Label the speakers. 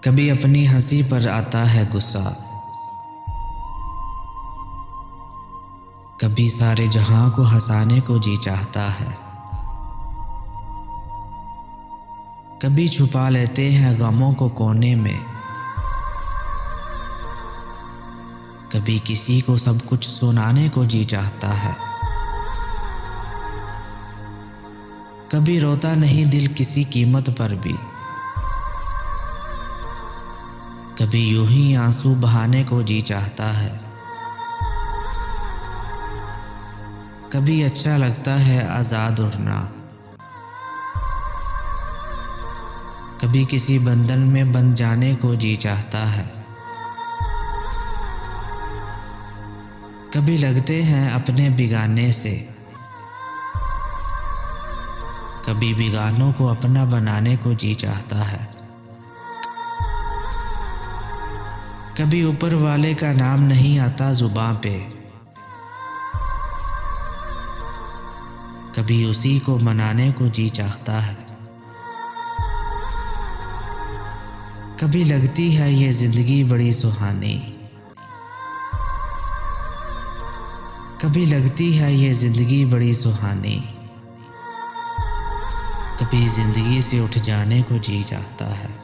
Speaker 1: कभी अपनी हंसी पर आता है गुस्सा, कभी सारे जहां को हंसाने को जी चाहता है। कभी छुपा लेते हैं गमों को कोने में, कभी किसी को सब कुछ सुनाने को जी चाहता है। कभी रोता नहीं दिल किसी कीमत पर भी, कभी यूं ही आंसू बहाने को जी चाहता है। कभी अच्छा लगता है आजाद उड़ना, कभी किसी बंधन में बंध जाने को जी चाहता है। कभी लगते हैं अपने बिगाने से, कभी बिगानों को अपना बनाने को जी चाहता है। कभी ऊपर वाले का नाम नहीं आता जुबां पे, कभी उसी को मनाने को जी चाहता है। कभी लगती है ये जिंदगी बड़ी सुहानी, कभी लगती है ये जिंदगी बड़ी सुहानी, कभी जिंदगी से उठ जाने को जी चाहता है।